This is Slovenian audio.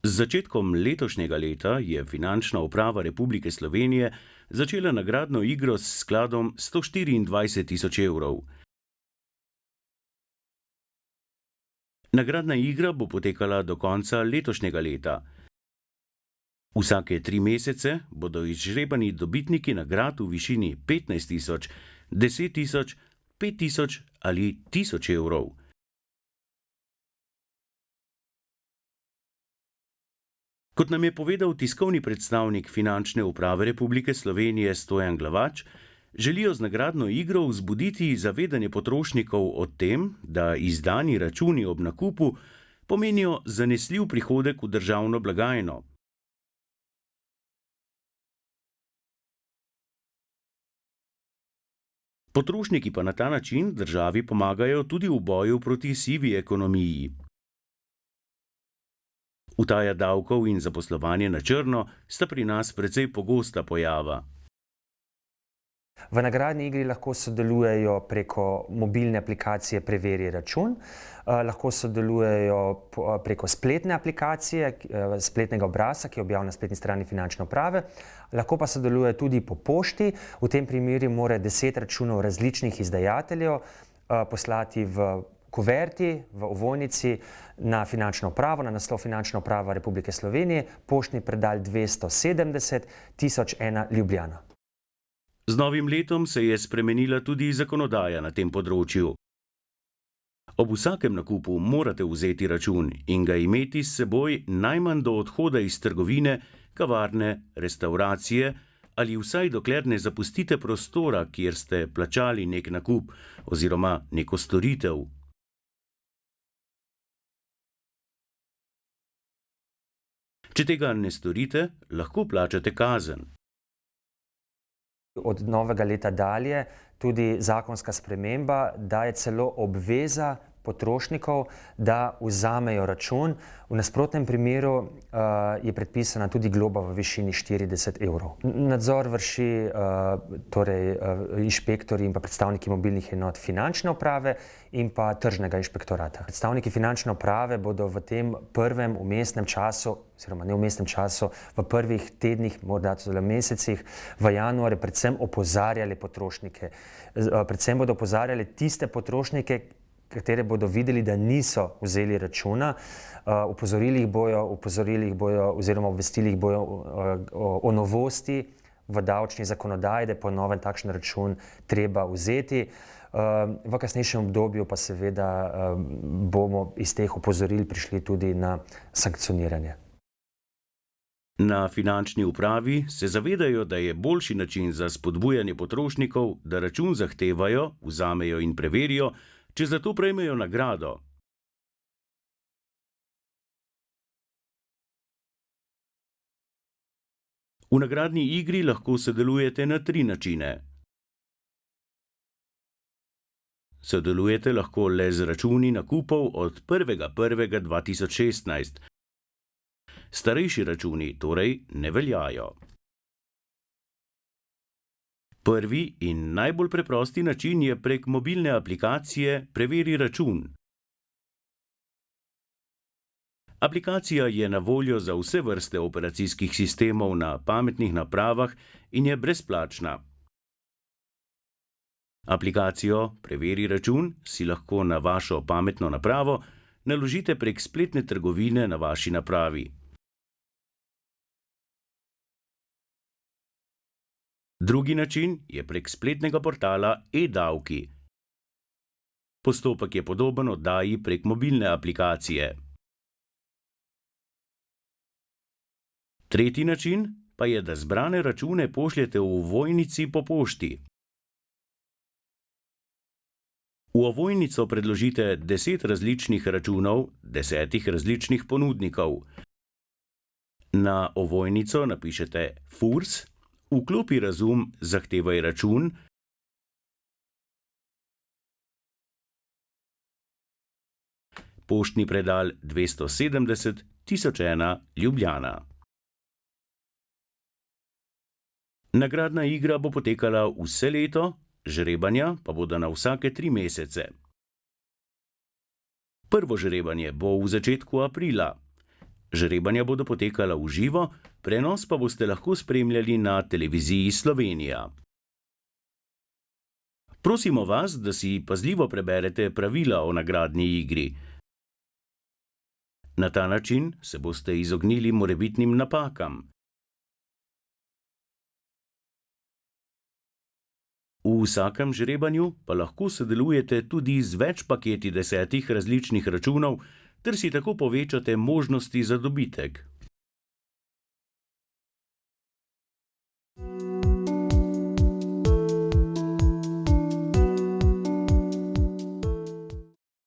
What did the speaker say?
Z začetkom letošnjega leta je Finančna uprava Republike Slovenije začela nagradno igro s skladom 124 tisoč evrov. Nagradna igra bo potekala do konca letošnjega leta. Vsake 3 mesece bodo izžrebani dobitniki nagrad v višini 15 tisoč, 10 tisoč, 5 tisoč ali 1000 evrov. Kot nam je povedal tiskovni predstavnik Finančne uprave Republike Slovenije Stojan Glavač, želijo z nagradno igro vzbuditi zavedanje potrošnikov o tem, da izdani računi ob nakupu pomenijo zanesljiv prihodek v državno blagajno. Potrošniki pa na ta način državi pomagajo tudi v boju proti sivi ekonomiji. Utaja davkov in zaposlovanje na črno sta pri nas precej pogosta pojava. V nagradni igri lahko sodelujejo preko mobilne aplikacije Preveri račun, lahko sodelujejo preko spletne aplikacije, spletnega obrazca, ki je objavljen na spletni strani Finančne uprave, lahko pa sodelujejo tudi po pošti. V tem primeru mora 10 računov različnih izdajateljev poslati v kuverti, v ovojnici na Finančno upravo, na naslov Finančna uprava Republike Slovenije, poštni predal 270 1001 Ljubljana. Z novim letom se je spremenila tudi zakonodaja na tem področju. Ob vsakem nakupu morate vzeti račun in ga imeti s seboj najmanj do odhoda iz trgovine, kavarne, restavracije ali vsaj dokler ne zapustite prostora, kjer ste plačali nek nakup oziroma neko storitev. Če tega ne storite, lahko plačate kazen. Od novega leta dalje tudi zakonska sprememba, da je celo obveza potrošnikov, da vzamejo račun. V nasprotnem primeru je predpisana tudi globa v višini 40 evrov. Nadzor vrši inšpektorji in pa predstavniki mobilnih enot Finančne uprave in pa tržnega inšpektorata. Predstavniki Finančne uprave bodo v tem prvem vmesnem času, oziroma ne vmesnem času, v prvih tednih, morda celo mesecih, v januarju predvsem opozarjali potrošnike. Predvsem bodo opozarjali tiste potrošnike, katere bodo videli, da niso vzeli računa, opozorili jih bojo oziroma obvestili jih bojo o novosti v davčni zakonodaji, da je po novem takšen račun treba vzeti. V kasnejšem obdobju pa seveda bomo iz teh opozoril prišli tudi na sankcioniranje. Na Finančni upravi se zavedajo, da je boljši način za spodbujanje potrošnikov, da račun zahtevajo, vzamejo in preverijo, če za to prejmejo nagrado. V nagradni igri lahko sodelujete na 3 načine. Sodelujete lahko le z računi nakupov od 1.1.2016. Starejši računi torej ne veljajo. Prvi in najbolj preprosti način je prek mobilne aplikacije Preveri račun. Aplikacija je na voljo za vse vrste operacijskih sistemov na pametnih napravah in je brezplačna. Aplikacijo Preveri račun si lahko na vašo pametno napravo naložite prek spletne trgovine na vaši napravi. Drugi način je prek spletnega portala e-davki. Postopek je podoben oddaji prek mobilne aplikacije. Tretji način pa je, da zbrane račune pošljete v ovojnici po pošti. V ovojnico predložite 10 različnih računov 10 različnih ponudnikov. Na ovojnico napišete FURS, vklopi razum Zahtevaj račun, poštni predal 270 1001 Ljubljana. Nagradna igra bo potekala vse leto, žrebanja pa bodo na vsake 3 mesece. Prvo žrebanje bo v začetku aprila. Žrebanja bodo potekala v živo, prenos pa boste lahko spremljali na televiziji Slovenija. Prosimo vas, da si pazljivo preberete pravila o nagradni igri. Na ta način se boste izognili morebitnim napakam. V vsakem žrebanju pa lahko sodelujete tudi z več paketi 10 različnih računov, ter si tako povečate možnosti za dobitek.